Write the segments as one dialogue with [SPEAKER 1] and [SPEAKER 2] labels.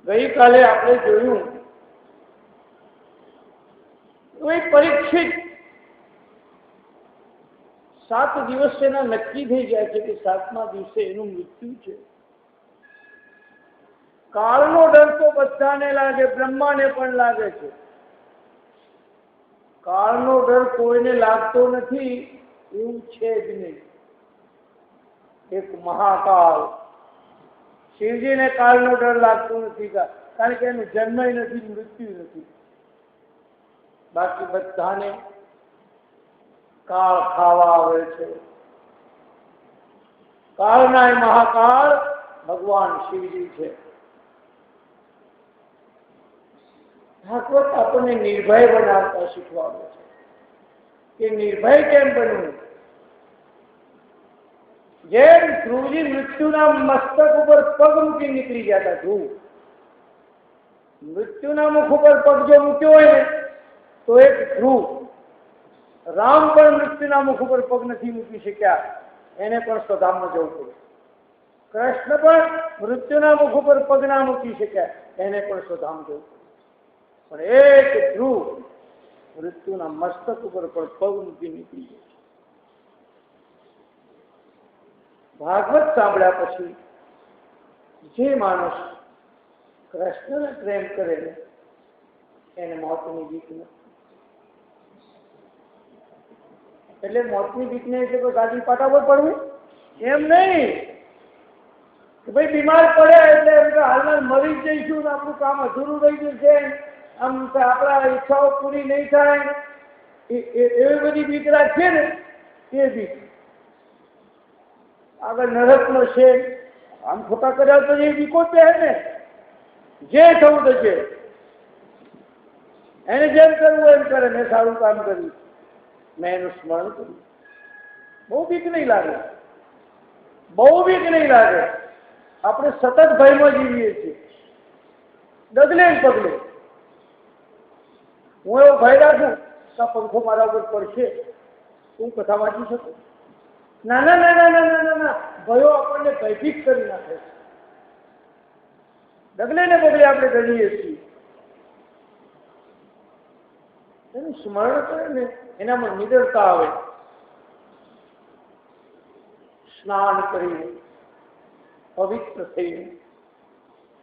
[SPEAKER 1] ગઈકાલે આપણે જોયું એ પરીક્ષિત 7 દિવસ એના નક્કી થઈ ગયા છે કે 7મા દિવસે એનું મૃત્યુ છે. કાળનો ડર તો બધાને લાગે, બ્રહ્માને પણ લાગે છે. કાળનો ડર કોઈને લાગતો નથી એવું છે જ નહીં. એક મહાકાળ, શિવજીને કાળનો ડર લાગતો નથી, કારણ કે એનો જન્મ નથી, મૃત્યુ નથી. બાકી બધાને કાળ ખાવા આવે છે. કાળના મહાકાળ ભગવાન શિવજી છે. ભાગવત આપણને નિર્ભય બનાવતા શીખવાડે છે કે નિર્ભય કેમ બનવું. જેમ ધ્રુવજી મૃત્યુના મસ્તક ઉપર પગ મૂકી નીકળી ગયા હતા. ધ્રુવ મૃત્યુના મુખ ઉપર પગ જો મૂક્યો હોય ને તો એક ધ્રુવ. રામ પણ મૃત્યુના મુખ ઉપર પગ નથી મૂકી શક્યા, એને પણ સ્વધામમાં જવું પડ્યું. કૃષ્ણ પણ મૃત્યુના મુખ ઉપર પગ ના મૂકી શક્યા, એને પણ સ્વધામ જવું પડ્યું. પણ એક ધ્રુવ મૃત્યુના મસ્તક ઉપર પણ પગ મૂકી નીકળી ગયો. ભાગવત સાંભળ્યા પછી જે માણસ કૃષ્ણને પ્રેમ કરે એને મોતની બીક નથી. એટલે મોતની બીક ને એટલે કોઈ ગાડી પાટા પર પડવું એમ નહીં કે ભાઈ બીમાર પડે એટલે હાલમાં મરી જ જઈશું ને આપણું કામ અધૂરું રહી જશે, આમ આપણા ઈચ્છાઓ પૂરી નહીં થાય એવી બધી બીક રાખીએ ને એ બીક. આગળ નરકનો છે આમ ખોટા કર્યા તો એ બીકો છે ને, જે થવું થશે એને જેમ કરવું એમ કરે. મેં સારું કામ કર્યું, મેં એનું સ્મરણ કર્યું, બહુ બીક નહીં લાગે, બહુ બીક નહીં લાગે. આપણે સતત ભયમાં જીવીએ છીએ, ડગલે પગલે. હું એવો ભય રાખું કે પંખો મારા ઉપર પડશે, હું કથા વાંચી શકું? ના ના ના ના ના ના ના, ભયો આપણને ભયભીત કરી નાખે છે. ડગલે ને પગલે આપણે ડરીએ છીએ. એનું સ્મરણ કરે ને એનામાં નિડરતા આવે. સ્નાન કરીને પવિત્ર થઈને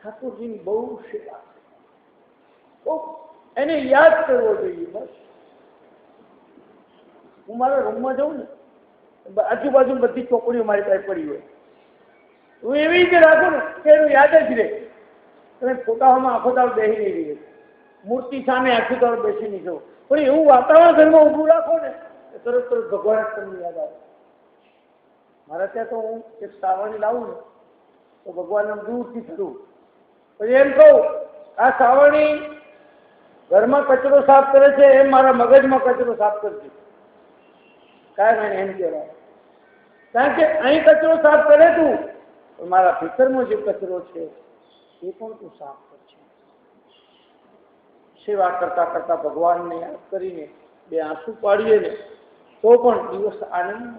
[SPEAKER 1] ઠાકોરજીની બહુ સેવા, એને યાદ કરવો જોઈએ. બસ હું મારા રૂમમાં જાઉં ને, આજુબાજુ બધી ચોપડીઓ મારી પાસે પડી હોય, હું એવી રીતે રાખું ને કે એનું યાદ જ રહે. તમે ફોટાઓમાં આખો દાળ બેસી નહીં રહી, મૂર્તિ સામે આખી દાળ બેસી નહીં જવું, પણ એવું વાતાવરણ ઘરમાં ઊભું રાખો ને તરત ભગવાન તમને યાદ આવે. મારા ત્યાં તો હું એક સાવરણી લાવું ને તો ભગવાનને દૂરથી થતું, પછી એમ કહું આ સાવરણી ઘરમાં કચરો સાફ કરે છે એમ મારા મગજમાં કચરો સાફ કરશે. કાંઈ મને એમ કહેવાય, કારણ કે અહીં કચરો સાફ કરે તું, મારા ભીતરમાં જે કચરો છે એ પણ તું સાફ કરશે. સેવા કરતા કરતા ભગવાનને યાદ કરીને બે આંસુ પાડીએ ને તો પણ દિવસ આનંદ.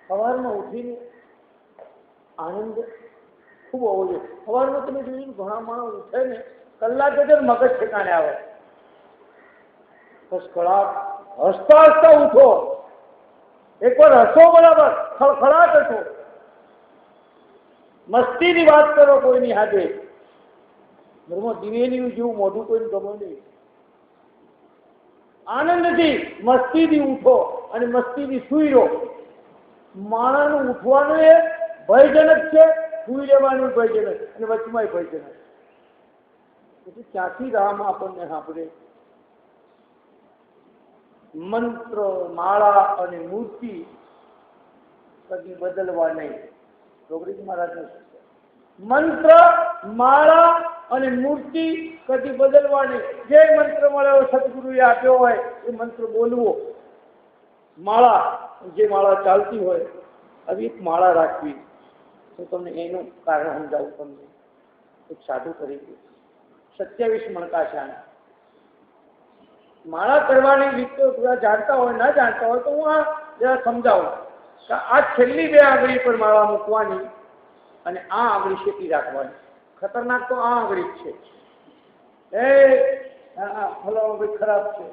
[SPEAKER 1] સવારમાં ઉઠીને આનંદ ખૂબ હોવો જોઈએ. સવારમાં તમે જોયું ઘણા માણસ ઉઠે ને કલાક જ મગજ ઠેકાણે આવે, બસ કલાક હસતા હસતા ઉઠો. એકવાર હસો બરાબર, ખળખળાટ હસો, મસ્તીની વાત કરો કોઈની હાથે. ઘરમાં દિવેલી જેવું મોઢું કોઈને ગમે નહીં. આનંદથી મસ્તીથી ઉઠો અને મસ્તીથી સુઈ રહો. માણાનું ઉઠવાનું એ ભયજનક છે, સુઈ રહેવાનું ભયજનક, અને વચમાં ભયજનક. પછી ક્યાંથી રામ આપણને સાંભળે? મંત્ર, માળા અને મૂર્તિ કદી બદલવા નહીં. રોગરીજી મહારાજ મંત્ર, માળા અને મૂર્તિ કદી બદલવા નહીં. જે મંત્ર મળ્યો સદગુરુએ આપ્યો હોય એ મંત્ર બોલવો. માળા, જે માળા ચાલતી હોય આવી એક માળા રાખવી. તો તમને એનું કારણ સમજાવું. તમને એક સાધુ કરી 27 મણકા છે. માળા કરવાની રીત તો જાણતા હોય, ના જાણતા હોય તો હું આ જરા સમજાવું. આ છેલ્લી 2 આંગળી પર માળા મૂકવાની અને આ આંગળી શેકી રાખવાની. ખતરનાક તો આ આંગળી જ છે. હલો ભાઈ ખરાબ છે.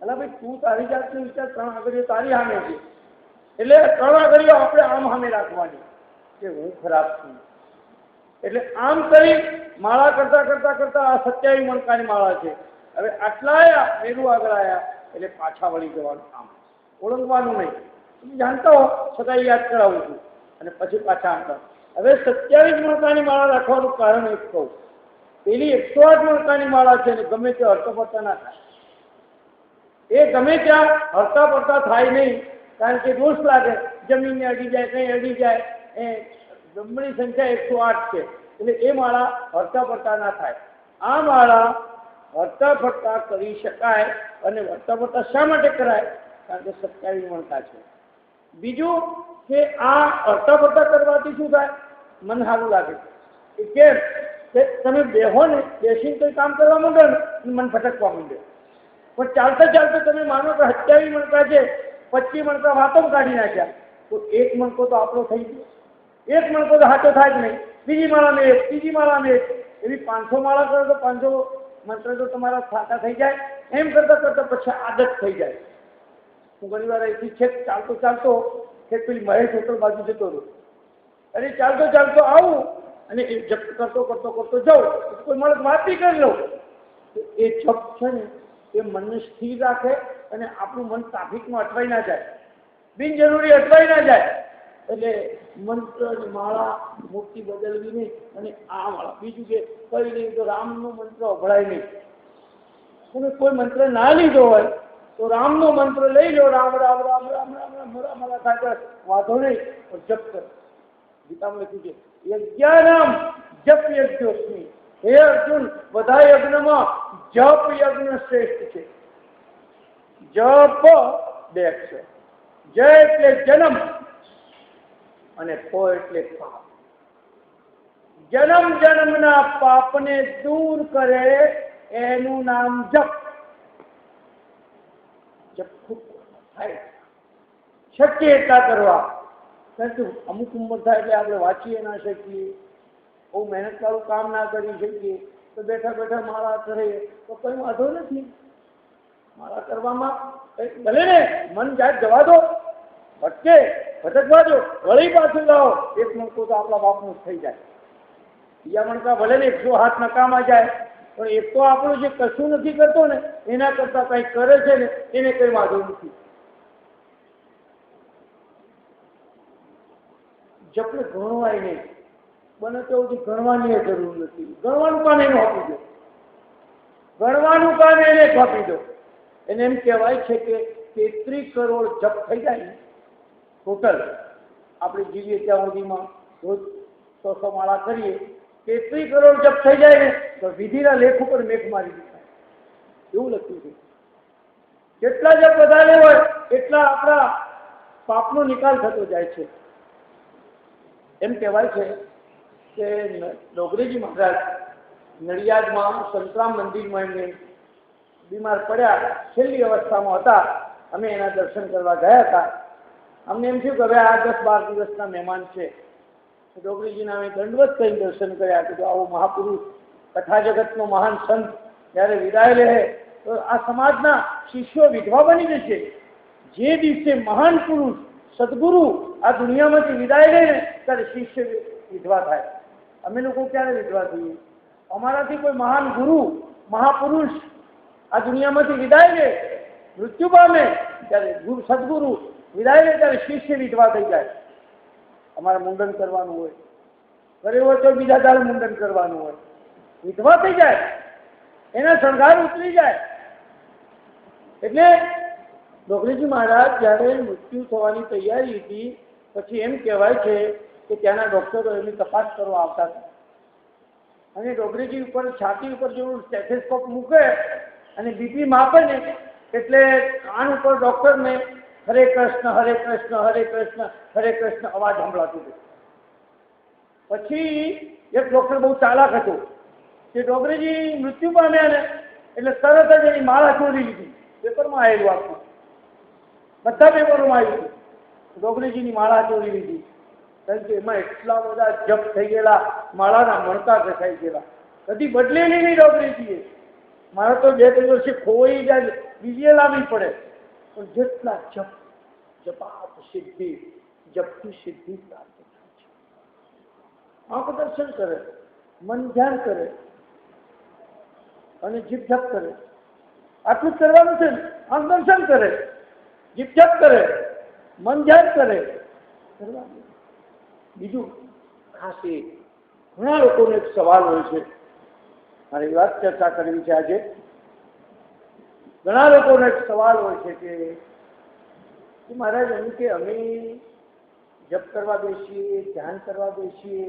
[SPEAKER 1] એટલે ભાઈ તું તારી જાતનું વિચાર, 3 આંગળીઓ તારી સામે છે, એટલે 3 આંગળીઓ આપણે આમ સામે રાખવાની કે હું ખરાબ છું. એટલે આમ કરી માળા કરતા કરતા કરતા આ 27 મણકાની માળા છે. હવે આટલા આવ્યા, મેરું આગળ આવ્યા એટલે પાછા વળી જવાનું, આમ ઓળંગવાનું નહીં. તમે જાણતા હો છતાં યાદ કરાવું છું અને પછી પાછા આવતા. હવે 27 મણકાની માળા રાખવાનું કારણ એક કહું. પેલી 108 મણકાની માળા છે ને ગમે તે હરતા પડતા ના થાય. એ ગમે ત્યાં હરતા પડતા થાય નહીં, કારણ કે દોષ લાગે, જમીનને અડી જાય, કંઈ અડી જાય. એ જમણી સંખ્યા 108 છે એટલે એ માળા હરતા પડતા ના થાય. આ માળા હરતા ફરતા કરી શકાય. અને હરતા ફરતા શા માટે કરાય? કારણ કે 27 મણકા છે. બીજું કે આ હરતા ફરતા કરવાથી શું થાય? મન સારું લાગે. એ કેમ કે તમે બેહો ને, બેસીને કોઈ કામ કરવા માંડો ને મન ભટકવા માંડે. પણ ચાલતા ચાલતા તમે માનો કે 27 મણકા છે, 25 મણકા વાતો કાઢી નાખ્યા, તો 1 મણકો તો આપણો થઈ ગયો. 1 મણકો તો સાચો થાય જ નહીં. બીજી માળામાં 1, ત્રીજી માળામાં 1, એવી 500 માળા કરો તો 500 મંત્ર તો તમારા સાચા થઈ જાય. એમ કરતા કરતા પછી આદત થઈ જાય. હું ઘણી વાર અહીંથી છેક ચાલતો ચાલતો છેક પેલી મહેશ હોટલ બાજુ જતો રહ્યો. અરે ચાલતો ચાલતો આવું અને એ જપ કરતો કરતો કરતો જાઉં, કોઈ મળે વાત બી કરી લઉં. એ જપ છે ને એ મનને સ્થિર રાખે અને આપણું મન ટ્રાફિકમાં અટવાઈ ના જાય, બિનજરૂરી અટવાઈ ના જાય. એટલે મંત્ર અને માળા મૂર્તિ બદલવી નહીં. અને આ માળા બીજું કે કઈ નહીં તો રામનો મંત્ર અભળાય નહીં. તમે કોઈ મંત્ર ના લીધો હોય તો રામનો મંત્ર લઈ લો, રામ રામ રામ રામ રામ રામ રામ રામ થાય, વાંધો નહીં, જપ કરો. ગીતામાં લખ્યું છે યજ્ઞાનામ જપ યજ્ઞોસ્મિ. હે અર્જુન, બધા યજ્ઞમાં જપ યજ્ઞ શ્રેષ્ઠ છે. જપ 2 અક્ષર. જય એટલે જન્મ અને પ એટલે પાપ. જન્મ જન્મના પાપને દૂર કરે એનું નામ જપ. જપ ખૂબ થાય, શક્ય એટલા કરવા. કારણ કે અમુક ઉંમર થાય એટલે આપણે વાંચીએ ના શકીએ, બહુ મહેનત વાળું કામ ના કરી શકીએ, તો બેઠા બેઠા માળા કરીએ તો કંઈ વાંધો નથી. માળા કરવામાં ભલે ને મન જાય જવા દો, ભટકે ભટકવા દો, વળી પાછું લાવો. 1 મણકો તો આપણા બાપનું થઈ જાય. બીજા મણકા ભલે ને 108 નકામાં જાય, પણ એક તો આપણું જે કશું નથી કરતો ને એના કરતા કંઈક કરે છે ને એને કંઈ વાંધો નથી. જપને ગણવાય નહીં, બને તો ગણવાની જરૂર નથી. ગણવાનું કામ એનું આપી દો, ગણવાનું કામ એને આપી દો. એને એમ કહેવાય છે કે 33 કરોડ જપ થઈ જાય ને ટોટલ, આપણે જીવીએ ત્યાં સુધીમાં રોજ 100 માળા કરીએ, 33 કરોડ જપ થઈ જાય ને તો વિધિના લેખ ઉપર મેઘ મારી દીધા એવું લખ્યું છે. જેટલા જપ વધારે હોય એટલા આપણા પાપનો નિકાલ થતો જાય છે. એમ કહેવાય છે કે ડોગરેજી મહારાજ નડિયાદમાં સંતરામ મંદિરમાં એમને બીમાર પડ્યા, છેલ્લી અવસ્થામાં હતા. અમે એના દર્શન કરવા ગયા હતા. અમને એમ થયું કે હવે આ 10-12 દિવસના મહેમાન છે. ડોગરીજીના અમે દંડવત કરીને દર્શન કર્યા કે જો આવો મહાપુરુષ, કથા જગતનો મહાન સંત જ્યારે વિદાય લે તો આ સમાજના શિષ્યો વિધવા બની જશે. જે દિવસે મહાન પુરુષ સદગુરુ આ દુનિયામાંથી વિદાય લે ને ત્યારે શિષ્ય વિધવા થાય. અમે લોકો ક્યારે વિધવા થઈએ? અમારાથી કોઈ મહાન ગુરુ મહાપુરુષ આ દુનિયામાંથી વિદાય લે, મૃત્યુ પામે, ત્યારે સદગુરુ વિદાય લે ત્યારે શિષ્ય વિધવા થઈ જાય. અમારે મુંડન કરવાનું હોય, ઘરે હોય તો બીજા દાડે મુંડન કરવાનું હોય, વિધવા થઈ જાય, એના શણગાર ઉતરી જાય. એટલે ડોગરીજી મહારાજ જ્યારે મૃત્યુ થવાની તૈયારી હતી પછી એમ કહેવાય છે કે ત્યાંના ડૉક્ટરો એની તપાસ કરવા આવતા હતા અને ડોગરીજી ઉપર છાતી ઉપર જેવું સ્ટેથેસ્કોપ મૂકે અને બીપી માપે ને એટલે કાન ઉપર ડૉક્ટરને હરે કૃષ્ણ હરે કૃષ્ણ હરે કૃષ્ણ હરે કૃષ્ણ અવાજ સંભળાતું હતું. પછી એક ડૉક્ટર બહુ ચાલાક હતો કે ડોગરીજી મૃત્યુ પામ્યા ને એટલે તરત જ એની માળા ચોરી લીધી. પેપરમાં આવેલું આખું, બધા પેપરોમાં આવ્યું. ડોગરીજીની માળા ચોરી લીધી કારણ કે એમાં એટલા બધા જપ થઈ ગયેલા, માળાના મણકા ઘસાઈ ગયેલા, કદી બદલેલી નહીં ડોગરીજીએ. મારે તો 2-3 વર્ષે ખોવાઈ જાય, બીજે લાવવી પડે. પણ જેટલા જપ, જપાપ સિદ્ધિ, જપથી સિદ્ધિ પ્રાપ્ત થાય છે. આંખ દર્શન કરે, મન ધ્યાન કરે અને જીભ જપ કરે. આટલું જ કરવાનું છે ને. આંખ દર્શન કરે, જીભ જપ કરે, મન ધ્યાન કરે, કરવાનું. બીજું ખાસ એ ઘણા લોકોને એક સવાલ હોય છે, મારી વાત ચર્ચા કરવી છે આજે. ઘણા લોકોને એક સવાલ હોય છે કે મહારાજ એમ કે અમે જપ કરવા બેસીએ, ધ્યાન કરવા બેસીએ,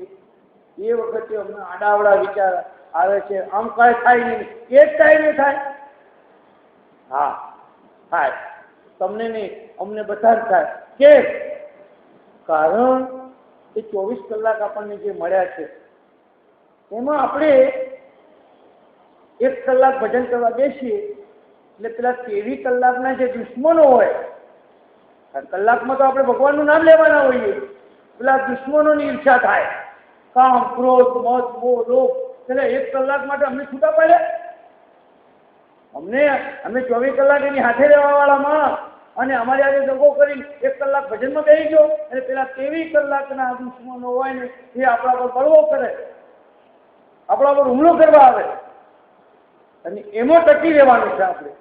[SPEAKER 1] એ વખતે અમને આડાવડા વિચાર આવે છે, આમ કાંઈ થાય નહીં, એ જ ટાઈમે થાય. હા થાય, તમને નહીં, અમને બધા જ થાય. કેમ? કારણ એ 24 કલાક આપણને જે મળ્યા છે એમાં આપણે 1 કલાક ભજન કરવા બેસીએ એટલે પેલા 23 કલાકના જે દુશ્મનો હોય, કલાકમાં તો આપણે ભગવાનનું નામ લેવાના હોઈએ, પેલા દુશ્મનોની ઈર્ષા થાય. કામ, ક્રોધ, મદ, મોહ, લોભ. એટલે 1 કલાક માટે અમને છૂટા પડ્યા. અમે 24 કલાક એની હાથે રહેવા વાળા માણસ, અને અમારી આજે દગો કરી 1 કલાક ભજનમાં બેસી ગયો, અને પેલા 23 કલાકના દુશ્મનો હોય ને એ આપણા પર બળવો કરે, આપણા પર હુમલો કરવા આવે, અને એમાં ટકી રહેવાનું છે આપણે.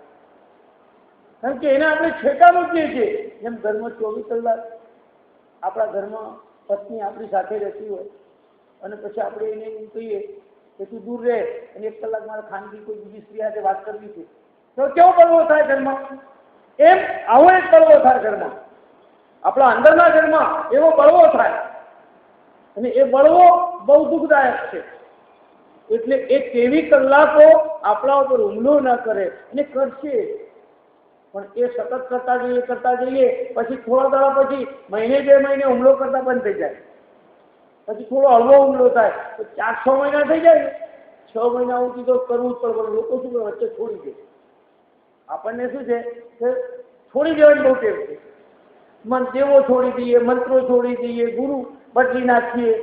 [SPEAKER 1] કારણ કે એને આપણે છેકા મૂકીએ છીએ. જેમ ઘરમાં 24 કલાક આપણા ઘરમાં પત્ની આપણી સાથે રહેતી હોય અને પછી આપણે એને એમ કહીએ કે તું દૂર રહે અને 1 કલાક મારે ખાનગી કોઈ બીજી સ્ત્રી સાથે વાત કરવી છે, તો કેવો બળવો થાય ઘરમાં? એમ આવો એક બળવો થાય ઘરમાં, આપણા અંદરના ઘરમાં એવો બળવો થાય, અને એ બળવો બહુ દુઃખદાયક છે. એટલે એ 23 કલાકો આપણા ઉપર હુમલો ન કરે, અને કરશે પણ એ સતત કરતા જઈએ, પછી થોડા દાડા પછી મહિને 2 મહિને હુમલો કરતા બંધ થઈ જાય, પછી થોડો હળવો હુમલો થાય તો 4-6 મહિના થઈ જાય. 6 મહિના સુધી તો કરવું જ પડે. લોકો શું કરે, વચ્ચે છોડી દે. આપણને શું છે કે છોડી દેવાની બહુ ટેવ છે. મન દેવો છોડી દઈએ, મંત્રો છોડી દઈએ, ગુરુ બદલી નાખીએ.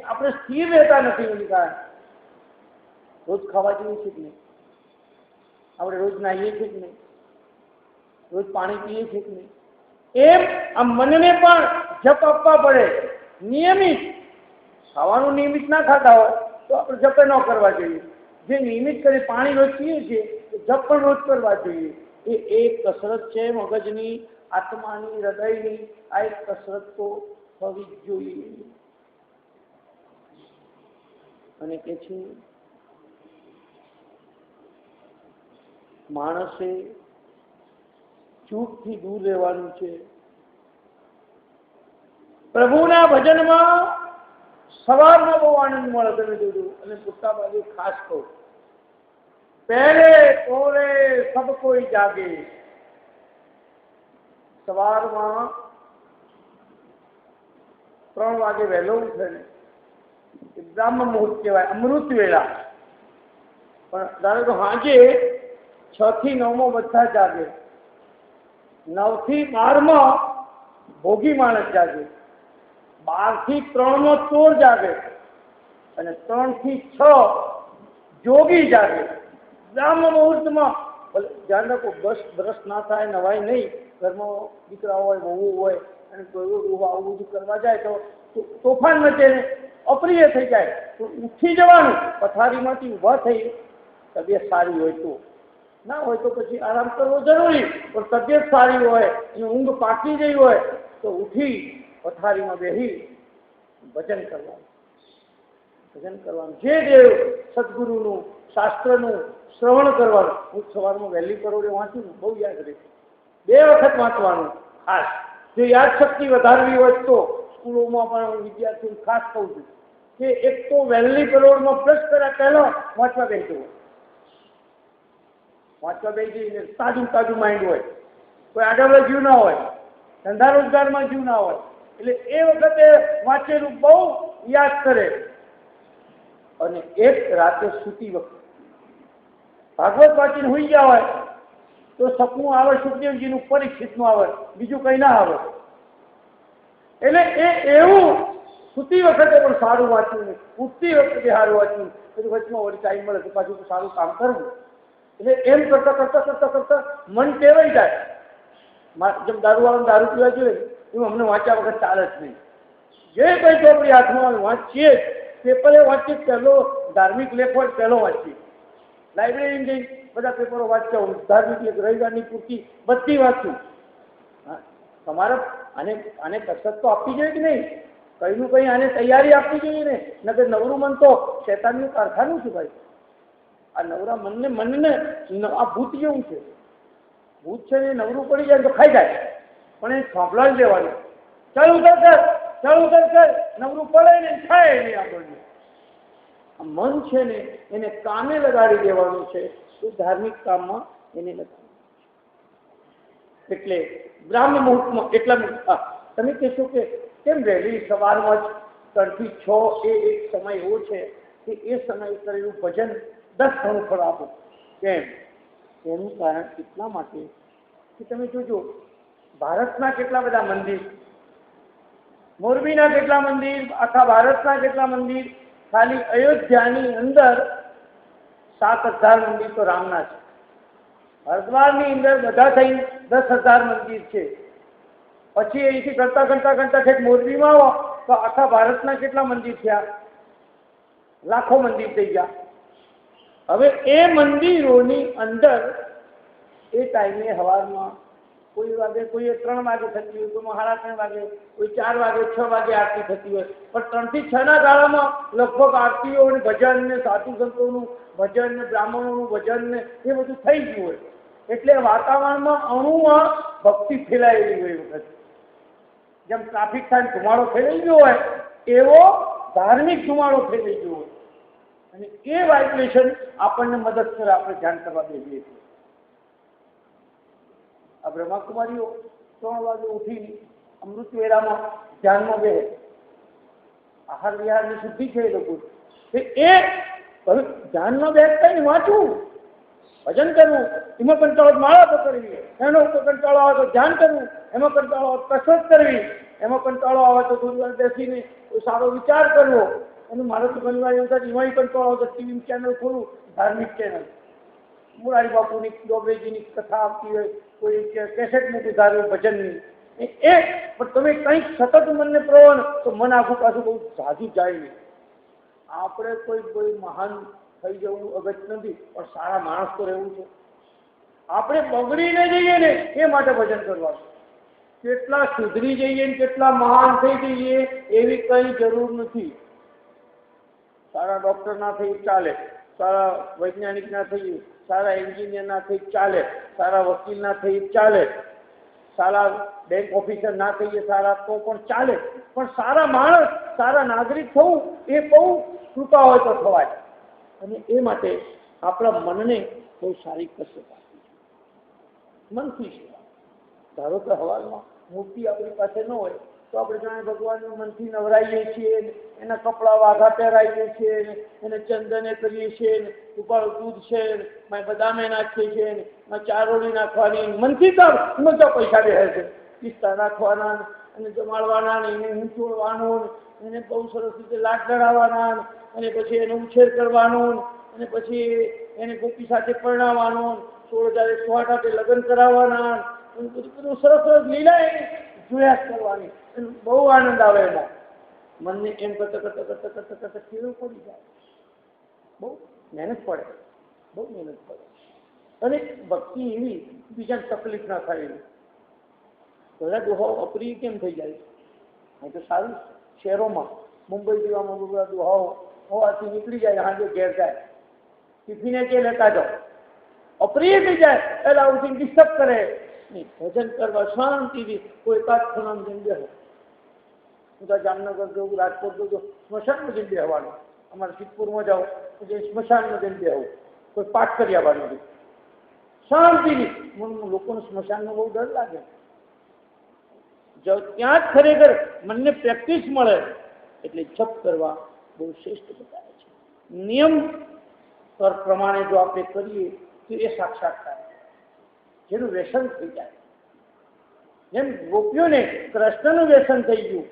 [SPEAKER 1] આપણે સ્થિર રહેતા નથી. એની કારણે રોજ ખાવા જેવું છે કે નહીં, આપણે રોજ નાહીએ છીએ કે નહીં, રોજ પાણી પીએ છીએ કે નહીં, એમ આ મનને પણ જપ આપવા પડે. નિયમિત ખાવાનું નિયમિત ના ખાતા હોય તો આપણે જપે ન કરવા જોઈએ. જે નિયમિત કરી પાણી રોજ પીએ છીએ તો જપ પણ રોજ કરવા જોઈએ. એ એક કસરત છે મગજની, આત્માની, હૃદયની. આ એક કસરત તો થવી જ જોઈએ. અને કે છે માણસે ચૂપથી દૂર રહેવાનું છે. પ્રભુના ભજનમાં સવારમાં બહુ આનંદ મળે. તમે જોજો. અને પુસ્તક બાજુ ખાસ કહું, પહેલે કોરે સબ કોઈ જાગે. સવારમાં 3 વાગે વહેલો ઉઠે ને એ બ્રાહ્મ મુહૂર્ત કહેવાય, અમૃત વેળા. પણ ધારો તો સાંજે 6 થી 9 બધા જાગે, 9 થી 12 ભોગી માણસ જાગે, 12 થી 3 ચોર જાગે, અને 3 થી 6 જોગી જાગે. બ્રાહ્મ મુહૂર્તમાં ધ્યાન રાખો, બ્રશ ના થાય, નવાય નહીં. ઘરમાં દીકરા હોય, વહુ હોય, અને કોઈ આવું બધું કરવા જાય તો તોફાન મચે ને અપ્રિય થઈ જાય તો ઉઠી જવાનું. પથારીમાંથી ઊભા થઈ, તબિયત સારી હોય તો, ના હોય તો પછી આરામ કરવો જરૂરી. પણ તબિયત સારી હોય અને ઊંઘ પાકી ગઈ હોય તો ઉઠી પથારીમાં બેસી ભજન કરવાનું. ભજન કરવાનું. જે દેવ સદગુરુનું, શાસ્ત્રનું શ્રવણ કરવાનું. હું સવારમાં વહેલી પરોડે વાંચું ને બહુ યાદ રહે. 2 વખત વાંચવાનું ખાસ. જો યાદશક્તિ વધારવી હોય તો સ્કૂલોમાં પણ હું વિદ્યાર્થીઓને ખાસ કહું છું કે એક તો વહેલી પરોડમાં બ્રશ કર્યા પહેલા વાંચવા બેસી જવું. વાંચવા બેસી જઈને તાજું માઇન્ડ હોય, કોઈ આગળ જીવ ના હોય, ધંધા રોજગારમાં જીવ ના હોય, એટલે એ વખતે વાંચેલું બહુ યાદ કરે. અને એક રાતે સૂતી વખતે ભાગવત વાંચીને હોઈ ગયા હોય તો સપનું આવે સુખદેવજીનું, પરીક્ષિતનું આવે, બીજું કંઈ ના આવે. એટલે એ એવું સૂતી વખતે પણ સારું વાંચવું, ઉઠતી વખતે સારું વાંચવું, પછી વચમાં વળી ટાઈમ મળે તો પાછું સારું કામ કરવું. એટલે એમ કરતા મન ટેવાઈ જાય. જેમ દારૂવાળાને દારૂ પીવા જોઈએ એમ અમને વાંચ્યા વખત ચાલે જ નહીં. જે કંઈ ચોપડી હાથમાં વાંચીએ પેપરે વાંચીએ, પહેલો ધાર્મિક લેખ હોય પહેલો વાંચીએ. લાઇબ્રેરીમાં જઈ બધા પેપરો વાંચતા હું, ધાર્મિક લેખ રવિવારની પૂરતી બધી વાંચું. હા, તમારે આને કસરત તો આપવી જોઈએ કે નહીં? કંઈનું કંઈ આને તૈયારી આપવી જોઈએ ને. નકર નવરું મન તો શેતાનનું કારખાનું છે ભાઈ. આ નવરા મનને આ ભૂત જેવું છે. ભૂત છે ને નવરું પડી જાય તો ખાઈ જાય, પણ એ સાંભળાવી દેવાનું. ચાલુ કર નવરું પડે ને ખાય નહીં આપણને. આ મન છે ને એને કામે લગાડી દેવાનું છે, તો ધાર્મિક કામમાં એને લગાડવાનું. એટલે બ્રાહ્મ મુહૂર્તમાં એટલા તમે કહેશો કે કેમ વહેલી સવારમાં જ 3 થી 6 એ એક સમય એવો છે કે એ સમય કરેલું ભજન 10 ગણું ફળ આપો. કેમ? એનું કારણ એટલા માટે કે તમે જોજો ભારતના કેટલા બધા મંદિર, મોરબીના કેટલા મંદિર, આખા ભારતના કેટલા મંદિર, ખાલી અયોધ્યાની અંદર 7,000 મંદિર તો રામના છે. હરિદ્વારની અંદર બધા થઈ 10,000 મંદિર છે. પછી અહીંથી કરતા ઠેક મોરબીમાં આવો તો આખા ભારતના કેટલા મંદિર થયા? લાખો મંદિર થઈ ગયા. હવે એ મંદિરોની અંદર એ ટાઈમે સવારમાં કોઈ વાગે, કોઈ 3 વાગે થતી હોય, કોઈ 3:30 વાગે, કોઈ 4 વાગે, 6 વાગે આરતી થતી હોય, પણ 3 થી 6 ના ગાળામાં લગભગ આરતીઓ ને ભજન ને સાધુ સંતોનું ભજન ને બ્રાહ્મણોનું ભજન ને એ બધું થઈ ગયું હોય. એટલે વાતાવરણમાં અણુમાં ભક્તિ ફેલાયેલી હોય. વખત જેમ ટ્રાફિક થાય ધુમાડો ફેલાઈ ગયો હોય એવો ધાર્મિક ધુમાડો ફેલાઈ ગયો હોય. અને એ વાઇબ્રેશન આપણને મદદ કરે, આપણે ધ્યાન કરવા દઈએ છીએ. આ બ્રહ્માકુમારીઓ 3 વાગે ઉઠી અમૃત વેળામાં ધ્યાનમાં બે આહાર વિહારની શુદ્ધિ છે. એ લોકો ધ્યાનમાં બેસતા ને વાંચવું, ભજન કરવું, એમાં કંટાળો માળા પકડવી, એનો કંટાળો આવે તો ધ્યાન કરવું, એમાં કંટાળો આવે કસરત કરવી, એમાં કંટાળો આવે તો થોડી વાર બેસીને કોઈ સારો વિચાર કરવો. અને મારે તો ઘણી વાર એવું થાય એમાં કંટાળો આવે તો ટીવી ચેનલ ખોલું, ધાર્મિક ચેનલ, મોરારી બાપુની ડોબરેજીની કથા આવતી હોય, કોઈ કેસેટ મૂકી ધાર્યું ભજનની. પણ તમે કંઈક સતત મનને પ્રવણ તો મન આખું પાછું બહુ ઝાઝું જાય નહીં. આપણે કોઈ મહાન થઈ જવું અગત્ય નથી, પણ સારા માણસ તો રહેવું છે. આપણે બગડીને જઈએ ને એ માટે ભજન કરવાનું. કેટલા સુધરી જઈએ ને કેટલા મહાન થઈ જઈએ એવી કઈ જરૂર નથી. સારા ડોક્ટર ના થઈ ચાલે, સારા વૈજ્ઞાનિક ના થઈ, સારા એન્જિનિયર ના થઈ ચાલે, સારા વકીલ ના થઈ ચાલે, સારા બેંક ઓફિસર ના થઈએ સારા તો પણ ચાલે, પણ સારા માણસ, સારા નાગરિક થવું એ બહુ કૃપા હોય તો થવાય. અને એ માટે આપણા મનને બહુ સારી કસરત આપવી છે. મનથી સેવા. ધારો કે હવારમાં મૂર્તિ આપણી પાસે ન હોય તો આપણે જાણે ભગવાનનું મનથી નવરાઈએ છીએ, એના કપડાં વાઘા પહેરાવીએ છીએ, એને ચંદને કરીએ છીએ, ઉપર દૂધ છે, બદામે નાખીએ છીએ, ચારોળી નાખવાની, મનથી તો એમાં તો પૈસા બેસે છે, પિસ્તા નાખવાના અને જમાડવાના, એને ઊંચોળવાનું, એને બહુ સરસ રીતે લાડ ચડાવવાના, અને પછી એનો ઉછેર કરવાનો, અને પછી એને ગોપી સાથે પરણાવવાનો, 16,000 સાથે લગ્ન કરાવવાના, બધું સરસ લીલા જોયા કરવાની. બહુ આનંદ આવે એમાં. મનને એમ કરતા કેવું પડી જાય. બહુ મહેનત પડે, બહુ મહેનત પડે. અને ભક્તિ એવી બીજાને તકલીફ ના થાય એવી. બધા દુહાઓ અપ્રિય કેમ થઈ જાય? અહીં તો સારું શહેરોમાં, મુંબઈ જેવામાં બધા દુહાઓ હોવાથી નીકળી જાય, હાજર ઘેર જાય, ટિફિને કે લેતા જાઓ, અપ્રિય થઈ જાય, પેલા ઉઠીને ડિસ્ટર્બ કરે. ભજન કરવા શાંતિથી કોઈ એકાદ ખૂણામાં જઈને બેહો. હું તો જામનગર જવું, રાજકોટ જવું, સ્મશાનમાં જઈને બેહવાનું. અમારે સિદ્ધપુરમાં જાઓ તો સ્મશાનમાં જઈને બેહવું, કોઈ પાઠ કરી આવવાનું શાંતિથી. લોકોને સ્મશાનનો બહુ ડર લાગે. ત્યાં જ ખરેખર મનને પ્રેક્ટિસ મળે. એટલે જપ કરવા બહુ શ્રેષ્ઠ બતાવે છે. નિયમ પ્રમાણે જો આપણે કરીએ તો એ સાક્ષાત્કાર જેનું વ્યસન થઈ જાય. જેમ ગોપીઓને કૃષ્ણનું વ્યસન થઈ ગયું